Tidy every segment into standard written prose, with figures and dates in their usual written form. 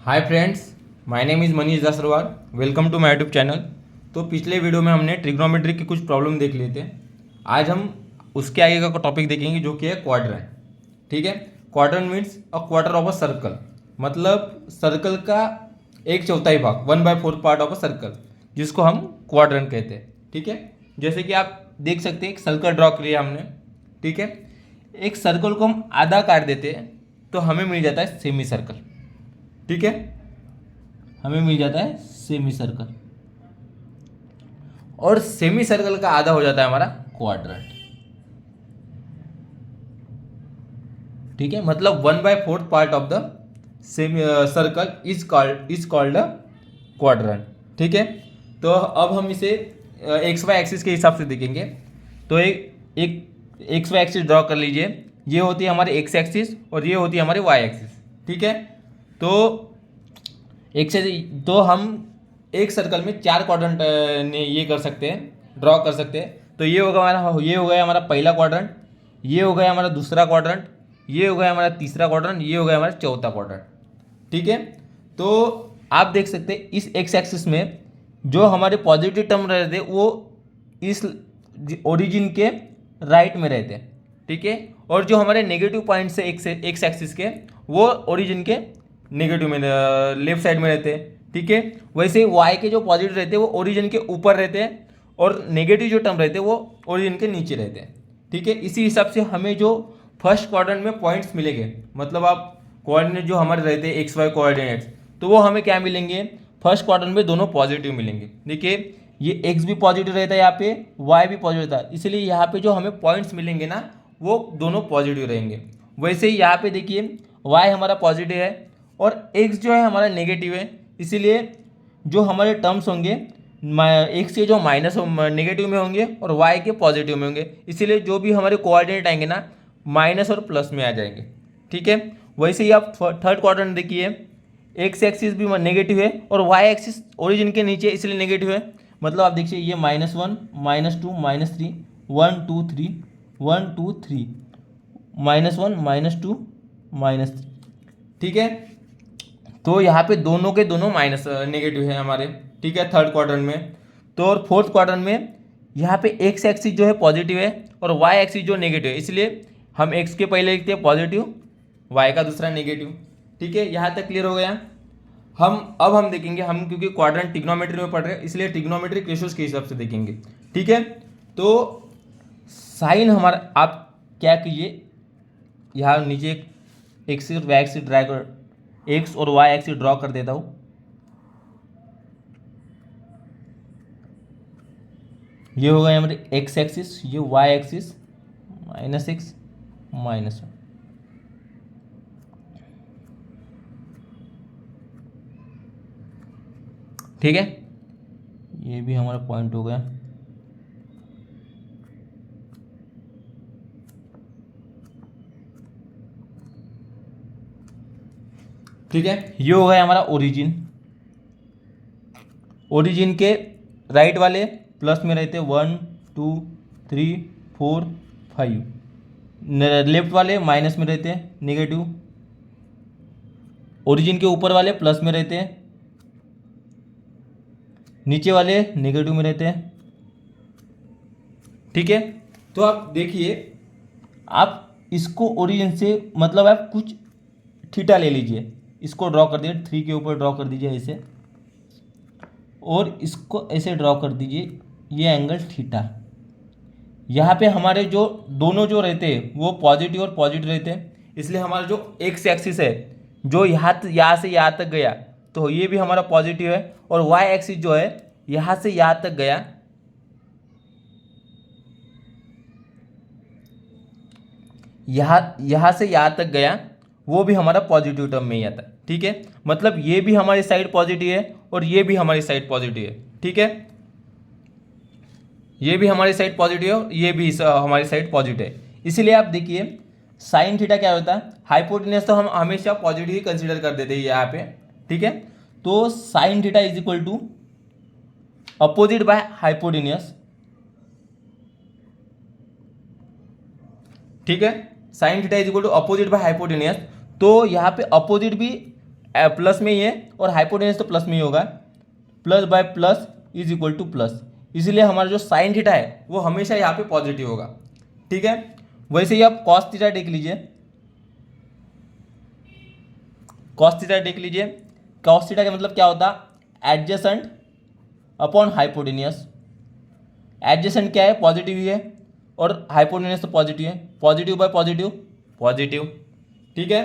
Hi friends, my name is Manish Jasrawal. Welcome to my YouTube channel. तो पिछले video में हमने ट्रिग्नोमेट्री की कुछ प्रॉब्लम देख लिए थे। आज हम उसके आगे का टॉपिक देखेंगे जो कि है क्वाड्रेंट। ठीक है, quadrant means a quarter of a circle, मतलब सर्कल का एक चौथाई भाग, 1/4 पार्ट ऑफ अ सर्कल, जिसको हम क्वाड्रेंट कहते हैं। ठीक है, जैसे कि आप देख सकते हैं एक सर्कल ड्रॉ किया हमने। ठीक है, एक सर्कल को हम आधा काट देते हैं तो हमें मिल जाता है सेमी सर्कल। ठीक है, हमें मिल जाता है सेमी सर्कल, और सेमी सर्कल का आधा हो जाता है हमारा क्वाड्रेंट। ठीक है, मतलब 1/4 part of the semi circle is called a quadrant. ठीक है, तो अब हम इसे एक्स वाई एक्सिस के हिसाब से देखेंगे। तो एक एक्स वाई एक्सिस ड्रॉ कर लीजिए। ये होती है हमारी एक्स एक्सिस और ये होती है हमारी वाई एक्सिस। ठीक है, तो एक से तो हम एक सर्कल में चार क्वाड्रेंट ने ये कर सकते हैं, ड्रॉ कर सकते हैं। तो ये हो गया हमारा पहला क्वाड्रेंट, ये हो गया हमारा दूसरा क्वाड्रेंट, ये हो गया हमारा तीसरा क्वाड्रेंट, ये हो गया हमारा चौथा क्वाड्रेंट। ठीक है, तो आप देख सकते हैं इस एक्स एक्सिस में जो हमारे पॉजिटिव टर्म रहते हैं वो इस ओरिजिन के राइट में रहते हैं। ठीक है, और जो हमारे नेगेटिव पॉइंट्स है एक्स एक्सिस के, वो ओरिजिन के नेगेटिव में लेफ्ट साइड में रहते हैं। ठीक है, वैसे वाई के जो पॉजिटिव रहते हैं वो ओरिजिन के ऊपर रहते हैं, और नेगेटिव जो टर्म रहते हैं वो ओरिजिन के नीचे रहते हैं। ठीक है, इसी हिसाब से हमें जो फर्स्ट क्वाड्रेंट में पॉइंट्स मिलेंगे, मतलब आप कोऑर्डिनेट जो हमारे रहते हैं एक्स वाई कोऑर्डिनेट्स, तो वो हमें क्या मिलेंगे, फर्स्ट क्वाड्रेंट में दोनों पॉजिटिव मिलेंगे। देखिए ये एक्स भी पॉजिटिव रहता है, यहाँ पे वाई भी पॉजिटिव रहता है, इसलिए यहाँ पे जो हमें पॉइंट्स मिलेंगे ना वो दोनों पॉजिटिव रहेंगे। वैसे ही यहाँ पे देखिए वाई हमारा पॉजिटिव है और एक्स जो है हमारा नेगेटिव है, इसीलिए जो हमारे टर्म्स होंगे एक्स के जो माइनस नेगेटिव में होंगे और वाई के पॉजिटिव में होंगे, इसीलिए जो भी हमारे कोऑर्डिनेट आएंगे ना माइनस और प्लस में आ जाएंगे। ठीक है, वैसे ही आप थर्ड क्वाड्रेंट देखिए, एक्स एक्सिस भी नेगेटिव है और वाई एक्सिस ओरिजिन के नीचे इसलिए नेगेटिव है, मतलब आप देखिए ये -1 -2 -3 1 2 3 1 2 3 -1 -2 -3। ठीक है, तो यहाँ पे दोनों के दोनों माइनस नेगेटिव है हमारे। ठीक है, थर्ड क्वाड्रेंट में। तो और फोर्थ क्वाड्रेंट में यहाँ पे एक्स एक्सिस जो है पॉजिटिव है और वाई एक्सिस जो नेगेटिव है, इसलिए हम एक्स के पहले लिखते हैं पॉजिटिव, वाई का दूसरा नेगेटिव। ठीक है, यहाँ तक क्लियर हो गया। हम देखेंगे, हम क्योंकि क्वाड्रेंट ट्रिग्नोमेट्री में पढ़ रहे हैं इसलिए ट्रिग्नोमेट्रिक रेशियोज के हिसाब से देखेंगे। ठीक है, तो साइन हमारा, आप क्या कीजिए, यहाँ नीचे एक एक्सिस और वाई एक्सिस ड्रा कर, एक्स और वाई एक्सिस ड्रॉ कर देता हूँ। ये हो गया हमारे एक्स एक्सिस, ये वाई एक्सिस, -x -1। ठीक है, ये भी हमारा पॉइंट हो गया। ठीक है, ये हो गया हमारा ओरिजिन। ओरिजिन के राइट वाले प्लस में रहते 1 2 3 4 5, लेफ्ट वाले माइनस में रहते हैं नेगेटिव, ओरिजिन के ऊपर वाले प्लस में रहते हैं, नीचे वाले नेगेटिव में रहते हैं। ठीक है, तो आप देखिए, आप इसको ओरिजिन से मतलब आप कुछ थीटा ले लीजिए, इसको ड्रॉ कर दीजिए, 3 के ऊपर ड्रॉ कर दीजिए ऐसे, और इसको ऐसे ड्रॉ कर दीजिए, ये एंगल थीटा। यहाँ पे हमारे जो दोनों जो रहते हैं वो पॉजिटिव और पॉजिटिव रहते हैं, इसलिए हमारा जो एक्स एक्सिस है जो यहाँ से यहाँ तक गया तो ये भी हमारा पॉजिटिव है, और वाई एक्सिस जो है यहाँ से यहाँ तक गया, यहाँ से यहाँ तक गया, वो भी हमारा पॉजिटिव टर्म में ही आता है। ठीक है, मतलब ये भी हमारी साइड पॉजिटिव है और ये भी हमारी साइड पॉजिटिव है। ठीक है, ये भी हमारी साइड पॉजिटिव है, ये भी हमारी साइड पॉजिटिव है। इसीलिए आप देखिए साइन थीटा क्या होता है, हाइपोटेन्यूज तो हम हमेशा पॉजिटिव ही कंसीडर कर देते हैं यहाँ पे। ठीक है, तो sine theta is equal to opposite by hypotenuse. ठीक है, sine theta is equal to opposite by hypotenuse. तो यहाँ पे अपोजिट भी प्लस में ही है और हाइपोटेनस तो प्लस में ही होगा, plus by plus is equal two plus, इसलिए हमारा जो साइन थीटा है वो हमेशा यहाँ पे पॉजिटिव होगा। ठीक है, वैसे ही आप कॉस थीटा देख लीजिए, कॉस थीटा देख लीजिए, कॉस थीटा का मतलब क्या होता है, एडजेसेंट अपॉन हाइपोटेनियस। एडजेसेंट क्या है, पॉजिटिव ही है, और हाइपोटेनियस तो पॉजिटिव है, पॉजिटिव बाय पॉजिटिव पॉजिटिव। ठीक है,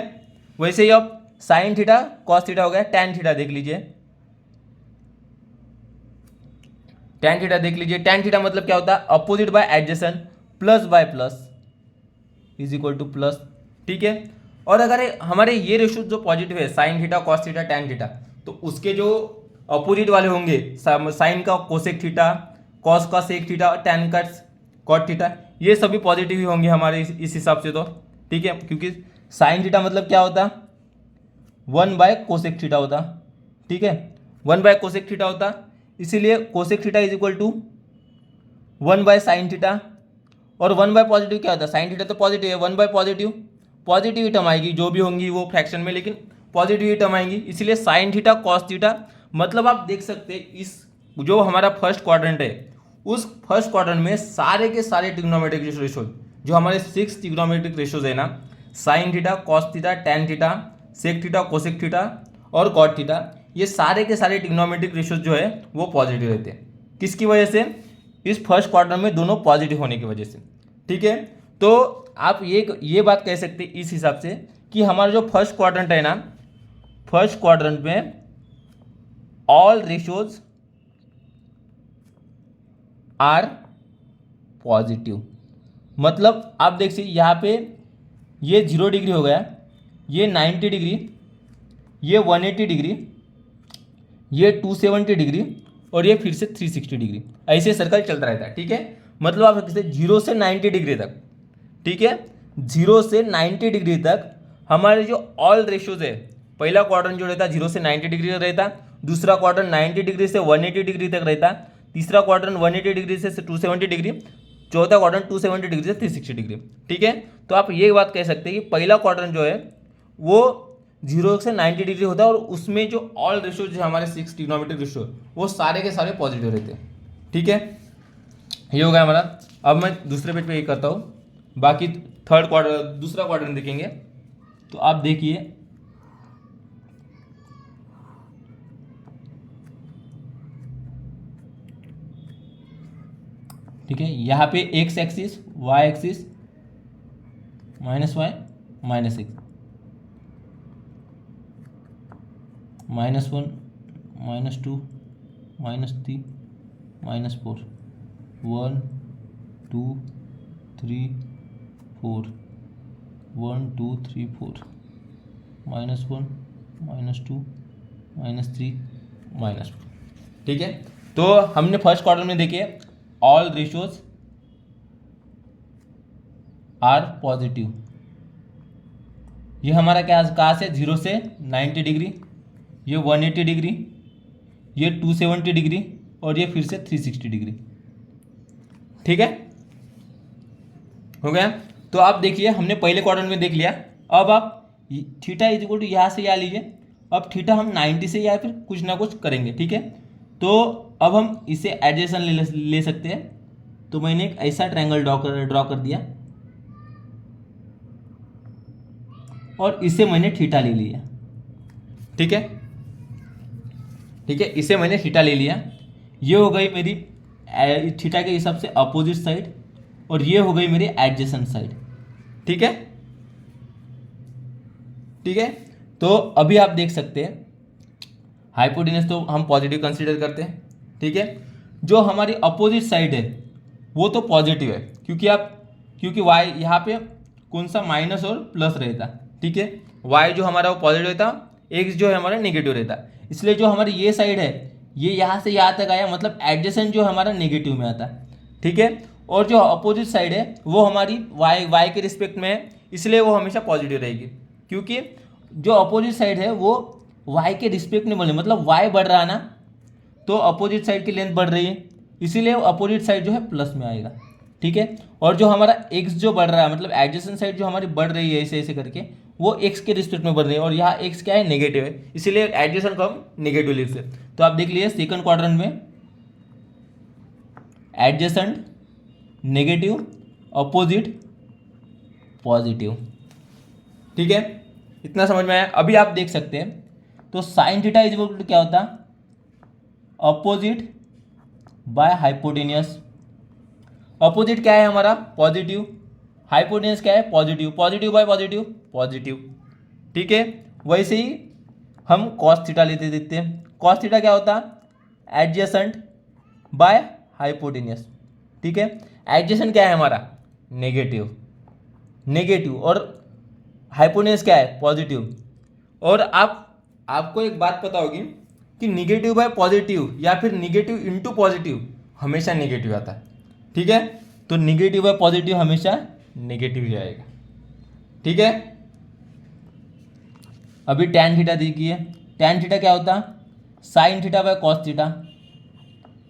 वैसे ही अब साइन थीटा कॉस थीटा हो गया, टैन थीटा देख लीजिए, टैन थीटा देख लीजिए, टैन थीटा मतलब क्या होता है, opposite by adjacent plus by plus is equal two plus. ठीक है, और अगर हमारे ये रेशो जो पॉजिटिव है, sine theta cos theta tan theta, तो उसके जो अपोजिट वाले होंगे, साइन का कोसेक थीटा, कॉस का सेक थीटा, टैन का कॉट थीटा, ये सभी पॉजिटिव ही होंगे हमारे इस हिसाब से तो। ठीक है, क्योंकि साइन थीटा मतलब क्या होता, 1 बाय कोसेक थीटा होता। ठीक है, 1 बाय कोसेक थीटा होता, इसीलिए cosec theta is equal to 1 by sine theta, और 1 बाय पॉजिटिव क्या होता है, साइन थीटा तो पॉजिटिव है, 1 बाय पॉजिटिव, पॉजिटिव ही टर्म आएगी, जो भी होंगी वो फ्रैक्शन में, लेकिन पॉजिटिव ही टर्म आएंगी, इसलिए साइन थीटा कॉस थीटा। मतलब आप देख सकते हैं इस जो हमारा फर्स्ट क्वाड्रेंट है, उस फर्स्ट क्वाड्रेंट में सारे के सारे ट्रिग्नोमेट्रिक रेशोज, जो हमारे 6 ट्रिग्नोमेट्रिक रेशोज है ना, sine theta cos theta tan theta sec theta cosec theta और कॉट थीटा, ये सारे के सारे ट्रिग्नोमेट्रिक रेशोज जो है वो पॉजिटिव रहते हैं। किसकी वजह से, इस फर्स्ट क्वाड्रेंट में दोनों पॉजिटिव होने की वजह से। ठीक है, तो आप ये बात कह सकते हैं इस हिसाब से कि हमारा जो फर्स्ट क्वाड्रेंट है ना, फर्स्ट क्वाड्रेंट में ऑल रेशोज आर पॉजिटिव। मतलब आप देख सकते यहाँ पे ये 0 डिग्री हो गया, ये 90 डिग्री, ये 180 डिग्री, ये 270 डिग्री, और ये फिर से 360 डिग्री, ऐसे सर्कल चलता रहता है। ठीक है, मतलब आप सकते 0 से 90 डिग्री तक। ठीक है, 0 से 90 डिग्री तक हमारे जो ऑल रेशोज है, पहला क्वाड्रेंट जो रहता है 0 से 90 डिग्री तक रहता, दूसरा क्वाड्रेंट 90 डिग्री से 180 डिग्री तक रहता, तीसरा क्वाड्रेंट 180 डिग्री से 270 डिग्री, चौथा क्वाड्रेंट 270 डिग्री से 360 डिग्री। ठीक है, तो आप ये बात कह सकते हैं कि पहला क्वाड्रेंट जो है वो 0 से 90 डिग्री होता है, और उसमें जो ऑल रेशो जो हमारे 6 ट्रिग्नोमेट्रिक रेशो वो सारे के सारे पॉजिटिव रहते हैं। ठीक है, ये हो गया हमारा। अब मैं दूसरे पेज पे ये करता हूँ, बाकी थर्ड क्वाड्रेंट दूसरा क्वाड्रेंट देखेंगे। तो आप देखिए, ठीक है, यहाँ पे x axis y axis -y -x -1 -2 -3 -4 1 2 3 4 1 2 3 4 -1 -2 -3 -4। ठीक है, तो हमने फर्स्ट क्वार्टर में देखे ऑल रेशियोज आर पॉजिटिव। ये हमारा क्या कहाँ से, 0 से 90 डिग्री, ये 180 डिग्री, ये 270 डिग्री, और ये फिर से 360 डिग्री। ठीक है, हो गया। तो आप देखिए हमने पहले क्वाड्रेंट में देख लिया। अब आप थीटा इज इक्वल टू यहाँ से यहाँ लीजिए। अब थीटा हम 90 से या फिर कुछ ना कुछ करेंगे। ठीक है, तो अब हम इसे एडजेसन ले सकते हैं। तो मैंने एक ऐसा ट्रायंगल ड्रॉ कर दिया, और इसे मैंने थीटा ले लिया। ठीक है, ठीक है, इसे मैंने थीटा ले लिया। ये हो गई मेरी थीटा के हिसाब से अपोजिट साइड, और ये हो गई मेरी एडजेसेंट साइड। ठीक है, ठीक है। तो अभी आप देख सकते हैं हाइपोटेनस तो हम पॉजिटिव कंसीडर करते हैं। ठीक है, जो हमारी अपोजिट साइड है वो तो पॉजिटिव है, क्योंकि वाई यहाँ पे कौन सा माइनस और प्लस रहता। ठीक है, वाई जो हमारा वो पॉजिटिव रहता, एक्स जो है हमारा नेगेटिव रहता, इसलिए जो हमारी ये साइड है ये यहाँ से यहाँ तक आया, मतलब एडजेसेंट जो हमारा नेगेटिव में आता। ठीक है, और जो अपोजिट साइड है वो हमारी वाई के रिस्पेक्ट में है, इसलिए वो हमेशा पॉजिटिव रहेगी, क्योंकि जो अपोजिट साइड है वो वाई के रिस्पेक्ट में बोले, मतलब वाई बढ़ रहा है ना, तो अपोजिट साइड की लेंथ बढ़ रही है, इसीलिए अपोजिट साइड जो है प्लस में आएगा। ठीक है। और जो हमारा एक्स जो बढ़ रहा है, मतलब एडजेसेंट साइड जो हमारी बढ़ रही है ऐसे ऐसे करके, वो एक्स के रिस्पेक्ट में बढ़ रही है, और यहाँ एक्स क्या है, नेगेटिव है, इसीलिए एडजेसेंट को हम नेगेटिव लिख सकते। तो आप देख लीजिए सेकंड क्वाड्रेंट में एडजेसेंट नेगेटिव, अपोजिट पॉजिटिव, ठीक है। इतना समझ में आया। अभी आप देख सकते हैं, तो sine theta is equal to क्या होता, अपोजिट बाय हाइपोटेनियस। अपोजिट क्या है हमारा, पॉजिटिव, हाइपोटेनियस क्या है, positive, positive bye positive, positive, ठीक है। वैसे ही हम कॉस थीटा लेते देखते हैं, कॉस थीटा क्या होता, एडजेसेंट बाय हाइपोटेनियस, ठीक है। एडजेसेंट क्या है हमारा, नेगेटिव, नेगेटिव, और हाइपोटेनियस क्या है, पॉजिटिव। और आपको एक बात पता होगी कि निगेटिव बाय पॉजिटिव या फिर निगेटिव इंटू पॉजिटिव हमेशा नेगेटिव आता है, ठीक है। तो निगेटिव बाय पॉजिटिव हमेशा नेगेटिव ही आएगा, ठीक है। अभी टैन थीटा देखिए, टैन थीटा क्या होता, sine theta by cos theta,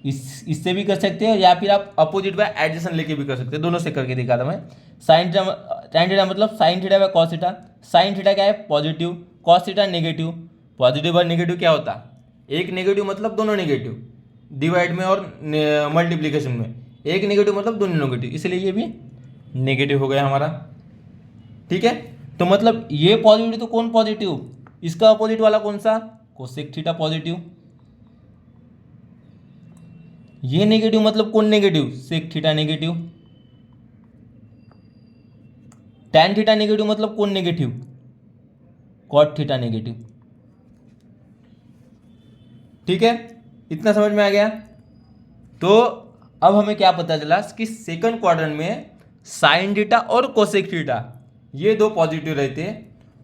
इससे भी कर सकते हैं, या फिर आप अपोजिट बाय एडजेसेंट लेके भी कर सकते हैं, दोनों से करके दिखा था मैं। साइन थीटा, टैन थीटा मतलब sine theta by cos theta, sine theta क्या है, positive, cos theta negative, positive by negative क्या होता, एक नेगेटिव मतलब दोनों नेगेटिव, डिवाइड में और मल्टीप्लीकेशन में एक नेगेटिव मतलब दोनों नेगेटिव, इसलिए ये भी नेगेटिव हो गया हमारा, ठीक है। तो मतलब ये पॉजिटिव तो कौन पॉजिटिव, इसका अपोजिट वाला कौन सा, कोसेक थीटा पॉजिटिव। ये नेगेटिव मतलब कौन negative, sec theta negative. Tan theta negative मतलब कौन नेगेटिव, कॉट थीटा नेगेटिव, ठीक है। इतना समझ में आ गया। तो अब हमें क्या पता चला कि सेकंड क्वाड्रेंट में साइन थीटा और कोसेक थीटा ये दो पॉजिटिव रहते हैं,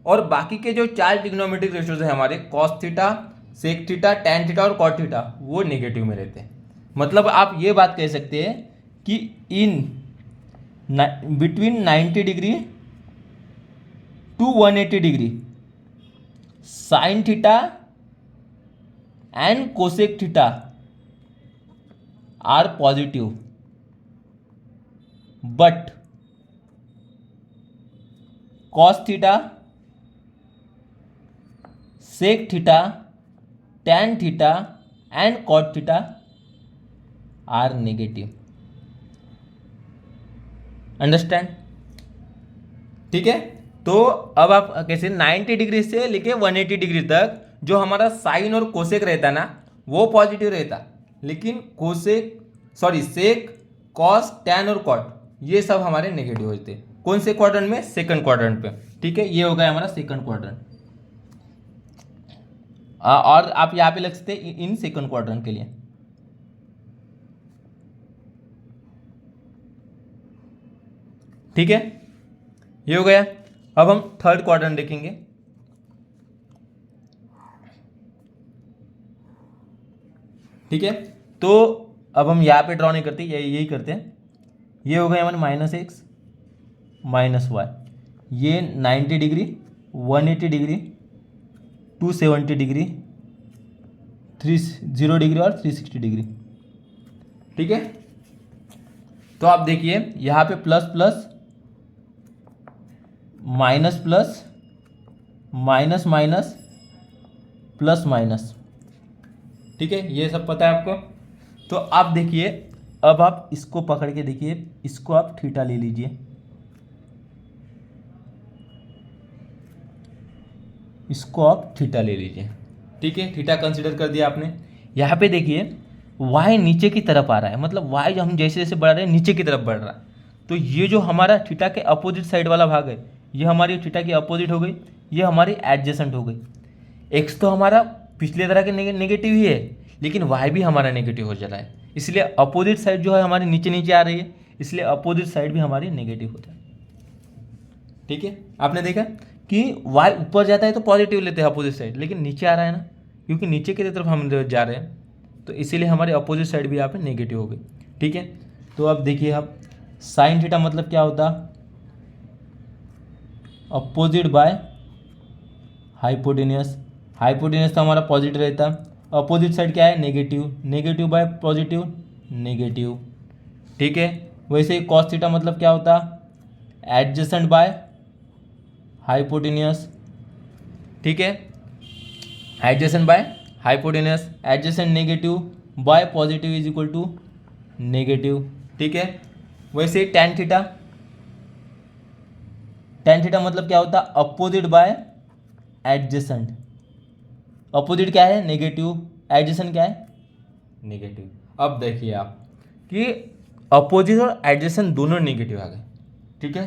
और बाकी के जो चार ट्रिग्नोमेट्रिक रेशियोज है हमारे, cos theta, sec theta, tan theta और कॉट थीटा, वो नेगेटिव में रहते हैं। मतलब आप ये बात कह सकते हैं कि in between 90 degree to 180 degree sine theta and cosec theta are positive, but cos theta, sec theta, tan theta and cot theta are negative. Understand, ठीक है। तो अब आप कैसे 90 डिग्री से लेके 180 डिग्री तक जो हमारा साइन और कोसेक रहता ना, वो पॉजिटिव रहता, लेकिन सेक, कॉस, टैन और कॉट ये सब हमारे नेगेटिव होते। कौन से क्वाड्रेंट में, सेकंड क्वाड्रेंट पे, ठीक है। ये हो गया हमारा सेकंड क्वाड्रेंट। और आप यहाँ पे लिख सकते हैं इन सेकंड क्वाड्रेंट के लिए, ठीक है। ये हो गया। अब हम थर्ड क्वाड्रेंट देखेंगे, ठीक है। तो अब हम यहाँ पे ड्रॉ नहीं करते, यही करते हैं। ये हो गया हमारे -x -y, ये 90 डिग्री, 180 डिग्री, 270 डिग्री, 30 डिग्री और 360 डिग्री, ठीक है। तो आप देखिए यहाँ पे plus plus, minus plus, minus minus, plus minus, ठीक है। ये सब पता है आपको। तो आप देखिए, अब आप इसको पकड़ के देखिए, इसको आप थीटा ले लीजिए, इसको आप थीटा ले लीजिए, ठीक है। थीटा कंसीडर कर दिया आपने। यहाँ पे देखिए y नीचे की तरफ आ रहा है, मतलब y हम जैसे जैसे बढ़ रहे हैं नीचे की तरफ बढ़ रहा है। तो ये जो हमारा थीटा के अपोजिट साइड वाला भाग है, ये हमारी थीटा की अपोजिट हो गई, ये हमारी एडजेसेंट हो गई। x तो हमारा पिछले तरह के नेगेटिव ही है, लेकिन y भी हमारा नेगेटिव हो जा रहा है, इसलिए अपोजिट साइड जो है हमारी नीचे नीचे आ रही है, इसलिए अपोजिट साइड भी हमारी नेगेटिव हो जाए, ठीक है। आपने देखा कि y ऊपर जाता है तो पॉजिटिव लेते हैं अपोजिट साइड, लेकिन नीचे आ रहा है ना, क्योंकि नीचे की तरफ हम जा रहे हैं, तो इसीलिए हमारे अपोजिट साइड भी यहाँ पे नेगेटिव हो गई, ठीक है। तो अब देखिए आप, साइन थीटा मतलब क्या होता, अपोजिट बाय हाइपोटेनियस, हाइपोटेनियस तो हमारा पॉजिटिव रहता, अपोजिट साइड क्या है, negative, negative by positive, negative, ठीक है। वैसे ही कॉस थीटा मतलब क्या होता, एडजेसेंट बाय हाइपोटेनियस, ठीक है, adjacent by hypotenuse, adjacent negative by positive is equal to negative, ठीक है। वैसे ही टेन थीटा, टेन थीटा मतलब क्या होता, अपोजिट बाय एडजेसेंट, अपोजिट क्या है नेगेटिव, एडजेसेंट क्या है नेगेटिव। अब देखिए आप कि अपोजिट और एडजेसेंट दोनों नेगेटिव आ गए, ठीक है,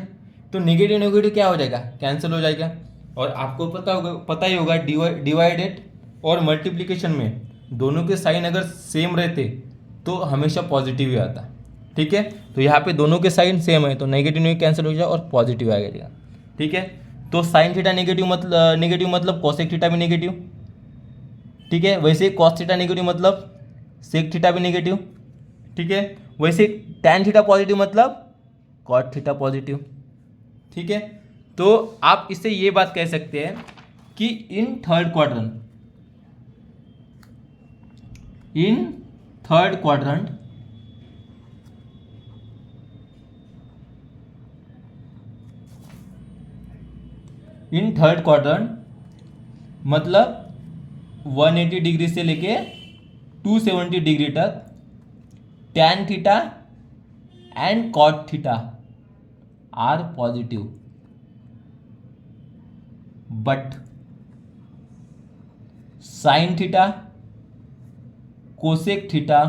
तो नेगेटिव नेगेटिव क्या हो जाएगा, कैंसिल हो जाएगा। और आपको पता ही होगा डिवाइडेड और मल्टीप्लिकेशन में दोनों के साइन अगर सेम रहते तो हमेशा पॉजिटिव ही आता, ठीक है। तो यहाँ पे दोनों के साइन सेम है तो नेगेटिव नेगेटिव कैंसिल हो जाएगा और पॉजिटिव आ जाएगा, ठीक है। तो साइन थीटा नेगेटिव मतलब कोसेक थीटा भी नेगेटिव, ठीक है। वैसे कॉस थीटा नेगेटिव मतलब सेक थीटा भी नेगेटिव, ठीक है। वैसे टैन थीटा पॉजिटिव मतलब कॉट थीटा पॉजिटिव, ठीक है। तो आप इससे ये बात कह सकते हैं कि इन थर्ड क्वाड्रेंट मतलब 180 डिग्री से लेके 270 डिग्री तक tan theta and cot theta are positive, but sine theta, cosec theta,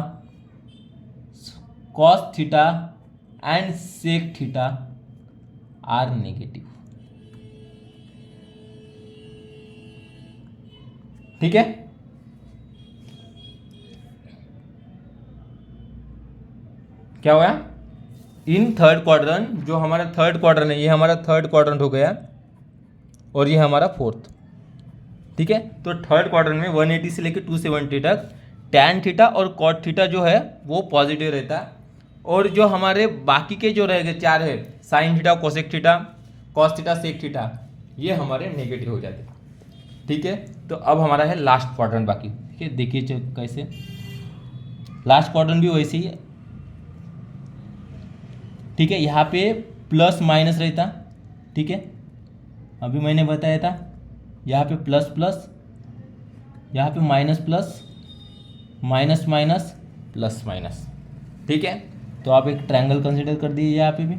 cos theta and sec theta are negative, ठीक है। क्या हुआ, इन थर्ड क्वाड्रेंट, जो हमारा थर्ड क्वाड्रेंट है, ये हमारा थर्ड क्वाड्रेंट हो गया और ये हमारा फोर्थ, ठीक है। तो थर्ड क्वाड्रेंट में 180 से लेकर 270 तक टैन थीटा और कॉट थीटा जो है वो पॉजिटिव रहता है, और जो हमारे बाकी के जो रह गए चार है, sine theta, cosec theta, cos theta, sec theta, ये हमारे नेगेटिव हो जाते हैं, ठीक है। तो अब हमारा है लास्ट क्वाड्रेंट बाकी, ठीक है। देखिए कैसे लास्ट क्वाड्रेंट भी वैसे ही है, ठीक है। यहाँ पे प्लस माइनस रहता, ठीक है, अभी मैंने बताया था। यहाँ पे प्लस प्लस, यहाँ पे minus plus, minus minus, plus minus, ठीक है। तो आप एक ट्रायंगल कंसीडर कर दीजिए यहाँ पे भी,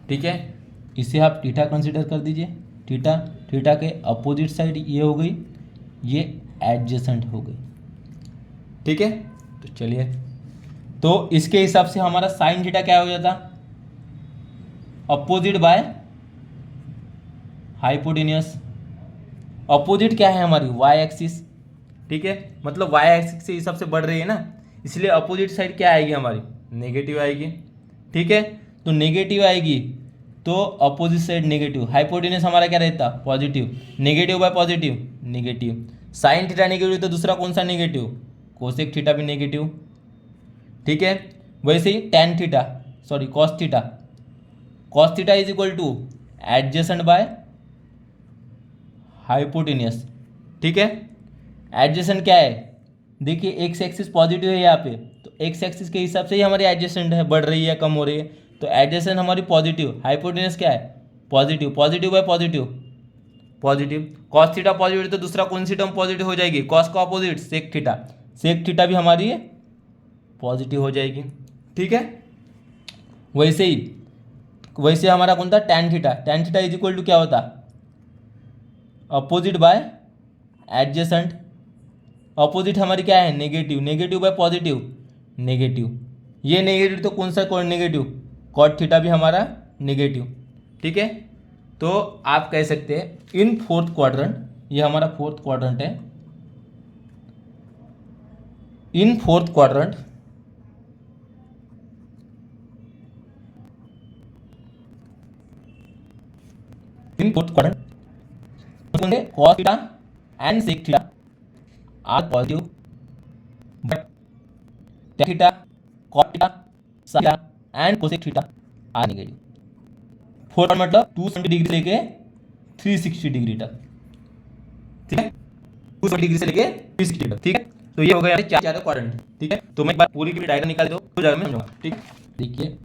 ठीक है। इसे आप थीटा कंसीडर कर दीजिए, थीटा, थीटा के अपोजिट साइड ये हो गई, ये एडजेसेंट हो गई, ठीक है। तो चलिए, तो इसके हिसाब से हमारा साइन थीटा क्या हो जाता, अपोजिट बाय हाइपोटेनियस। अपोजिट क्या है हमारी, वाई एक्सिस, ठीक है, मतलब वाई एक्सिस से हिसाब से बढ़ रही है ना, इसलिए अपोजिट साइड क्या आएगी हमारी, नेगेटिव आएगी, ठीक है। तो नेगेटिव आएगी तो अपोजिट साइड नेगेटिव, हाइपोटेनियस हमारा क्या रहता, positive, negative by positive negative, sine theta negative तो दूसरा कौन सा नेगेटिव, कोसेक थीटा भी नेगेटिव, ठीक है। वैसे ही tan theta, sorry cos theta, cos theta is equal to adjacent by hypotenuse, ठीक है। एडजेसेंट क्या है, देखिए एक्स एक्सिस पॉजिटिव है यहाँ पे, तो एक्स एक्सिस के हिसाब से ही हमारी एडजेसेंट है, बढ़ रही है कम हो रही है, तो एडजेसेंट हमारी पॉजिटिव, हाइपोटेनियस क्या है positive, positive bye positive positive, cos theta positive तो दूसरा कौन सी टर्म पॉजिटिव हो जाएगी, कॉस का opposite sec theta, sec theta भी हमारी पॉजिटिव हो जाएगी, ठीक है। वैसे हमारा कौन था, tan theta, tan theta is equal to क्या होता, अपोजिट बाय एडजेसेंट, अपोजिट हमारी क्या है negative, negative by positive negative, ये नेगेटिव तो कौन सा कौन नेगेटिव, कॉट थीटा भी हमारा नेगेटिव, ठीक है। तो आप कह सकते हैं इन फोर्थ क्वाड्रेंट, ये हमारा फोर्थ क्वाड्रेंट है, in fourth quadrant cos theta and sec theta are positive, but tan theta, cot theta, sin theta and cosec theta are negative. 4 मतलब 270 डिग्री से लेके 360 डिग्री तक, ठीक है, 270 डिग्री से लेके 360 डिग्री तक, ठीक है। तो ये हो गया चार चार क्वाड्रेंट। ठीक है, तो मैं एक बार पूरी की डायग्राम निकाल दो तो मैं समझूंगा। ठीक है, देखिए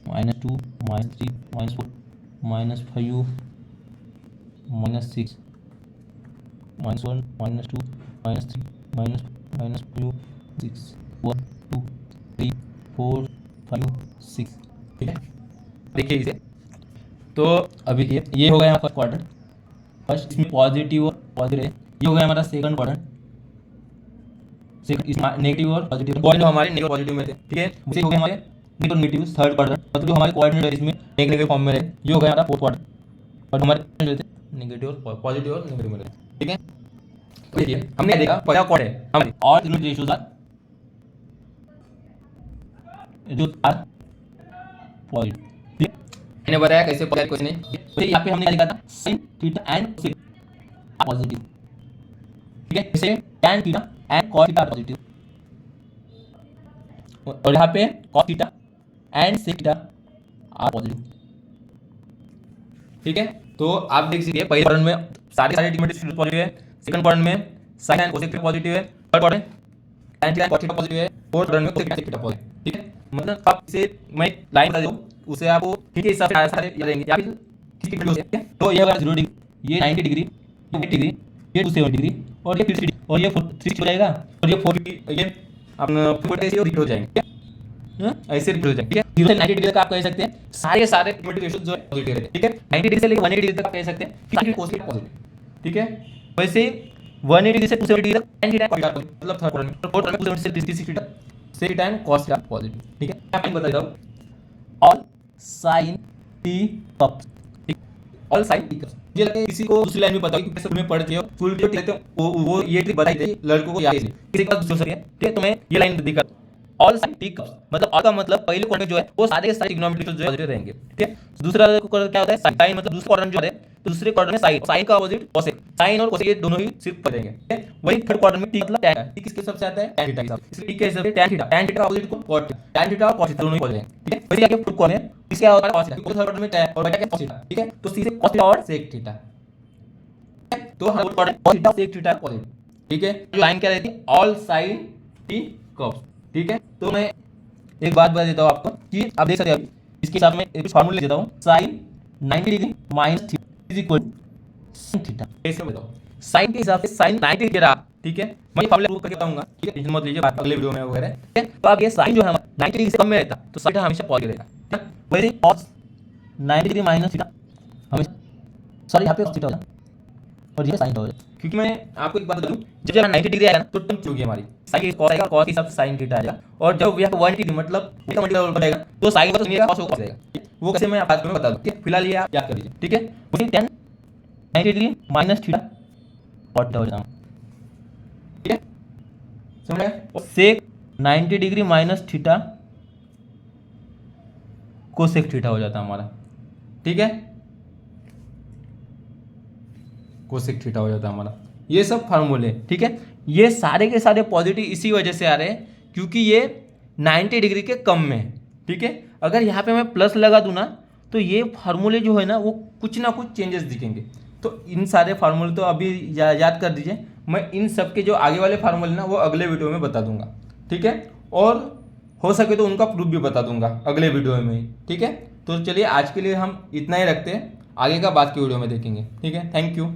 -2 -3 -4 -5 -6 -1 -2 -3 -5 6 1 2 3 4 5 6। ठीक है, देखिए इसे, तो अभी ये हो गया फर्स्ट क्वाड्रेंट। फर्स्ट इसमें पॉजिटिव और पॉजिटिव है। ये हो गया हमारा सेकंड क्वाड्रेंट। सेकंड इसमें नेगेटिव और पॉजिटिव, पॉइंट हमारे नेगेटिव पॉजिटिव में थे। ठीक है, उसे हो गया हमारे नेगेटिव नेगेटिव थर्ड क्वाड्रेंट, मतलब जो हमारे कोऑर्डिनेट है इसमें नेगेटिव फॉर्म में रहे। ये हो गया हमारा फोर्थ क्वाड्रेंट और हमारे जो थे नेगेटिव और पॉजिटिव और नेगेटिव में रहे। ठीक है, तो देखिए हमने देखा पहला क्वाड है हमारे और लिमिट रेशियोज आर जो आर पॉजिटिव। ठीक है, मैंने बताया कैसे कुछ नहीं। तो यहाँ पे हमने क्या लिखा था, sin theta and cosec positive. ठीक है, जैसे tan theta and cos theta positive, और यहाँ पे cos theta and sec theta are positive. ठीक है, तो आप देख सकते हैं पहले क्वाड्रेंट में सारे लिमिट पॉजिटिव है, सेकंड क्वाड्रेंट में sin एंड cosec पॉजिटिव है, third quadrant tan theta cos theta positive है, फोर्थ क्वाड्रेंट में cosec थीटा पॉजिटिव। ठीक है, मतलब आप इसे मैं लाइन बता दूं उसे आपको ठीक है हिसाब से सारे याद रहेंगे या फिर ठीक है। तो ये अगर 0 डिग्री, ये 90 डिग्री, ये 80 डिग्री, ये 270 डिग्री और ये 50 डिग्री और ये 360 हो जाएगा और ये 450, ये अपना 480 रिपीट हो जाएंगे। ऐसे रिपीट हो जाएंगे। ठीक है, 0 से 90 डिग्री तक आप कह सकते हैं सारे लिमिट रेशियो जो है पॉजिटिव रहते हैं। ठीक है, 90 डिग्री से लेकर 180 डिग्री तक आप कह सकते हैं कि cos पॉजिटिव। ठीक है, वैसे 180 डिग्री से 270 डिग्री तक tan थीटा पॉजिटिव, मतलब थर्ड क्वाड्रेंट, फोर्थ क्वाड्रेंट में 270 से 360 तक sec tan cos theta positive. ठीक है, मैं बता देता हूं all sin t cups. All sin t cups, मुझे लगता है किसी को दूसरी लाइन में पता होगी क्योंकि सब में पढ़ के फुल जो कहते हैं वो ये ट्रिक बताई थी लड़कों को याद है, किसी के पास दूसरी सके। ठीक है, तो मैं ये लाइन दिखा ऑल sin t कप्स, मतलब ऑल का मतलब पहले क्वाड्रेंट जो है वो सारे के सारे ट्रिग्नोमेट्रिक जो है पॉजिटिव रहेंगे। ठीक है, दूसरा क्या होता है sin, मतलब दूसरा क्वाड्रेंट जो है दूसरे क्वाड्रेंट में sin का अपोजिट cosec, sin और cosec ये दोनों ही सिर्फ पढ़ेंगे। ठीक है, वही थर्ड क्वाड्रेंट में t मतलब tan, t किसके हिसाब से आता है tan थीटा के हिसाब से, इसलिए t के हिसाब से tan थीटा का अपोजिट को cot, tan थीटा और cos थीटा दोनों ही पढ़ेंगे। ठीक है, वैसे आगे फोर्थ क्वाड्रेंट में इसके क्या होता है cos थीटा, थर्ड क्वाड्रेंट में tan और बचा क्या cos थीटा। ठीक है, तो सीधे cos थीटा और sec थीटा, तो हम quadrant cos theta sec theta positive. ठीक है, जो लाइन क्या रहती है ऑल sin t cos। ठीक है, तो मैं एक बात बता देता हूं आपको कि आप देख सकते हैं इसके हिसाब में एक फार्मूला देता हूं, sin 90 degree minus theta is equal sin theta. कैसे बताओ sin के हिसाब से sin 90 डिग्री रहा। ठीक है, मैं ये फार्मूला प्रूव करके बताऊंगा। ठीक है, टेंशन मत लीजिए, बात अगले वीडियो में वगैरह। ठीक है, तो अब ये sin जो है हमारा 90 डिग्री से कम में रहता तो sin हमेशा पॉजिटिव रहेगा। ठीक है, वैसे cos 90 डिग्री माइनस थीटा हमेशा, सॉरी यहाँ पे cos थीटा हो जाए और ये sin हो जाए, क्योंकि मैं आपको एक बात बता दूं जब 90 डिग्री आएगा ना तो टर्म चूंगी हमारी sin के cos आएगा, cos के हिसाब से sin थीटा आएगा, और जब यहाँ 180 डिग्री मतलब इसका मल्टीप्लाई करेगा तो sin का तो नहीं आएगा, cos को आएगा। वो कैसे मैं आपको बता दूं। फिलहाल ये आप याद कर लीजिए। ठीक है, वही tan 90 डिग्री माइनस थीटा और थीटा हो जाएगा। ठीक है, समझ गए, और sec 90 degree minus theta cosec theta हो जाता है हमारा। ठीक है, cosec थीटा हो जाता है हमारा। ये सब फार्मूले। ठीक है, ये सारे के सारे पॉजिटिव इसी वजह से आ रहे हैं क्योंकि ये 90 डिग्री के कम में है। ठीक है, अगर यहाँ पे मैं प्लस लगा दूं ना तो ये फार्मूले जो है ना वो कुछ ना कुछ चेंजेस दिखेंगे। तो इन सारे फार्मूले तो अभी याद कर दीजिए, मैं इन सब के जो आगे वाले फार्मूले ना वो अगले वीडियो में बता दूंगा। ठीक है, और हो सके तो उनका प्रूफ भी बता दूंगा अगले वीडियो में ही। ठीक है, तो चलिए आज के लिए हम इतना ही रखते हैं, आगे का बात की वीडियो में देखेंगे। ठीक है, थैंक यू।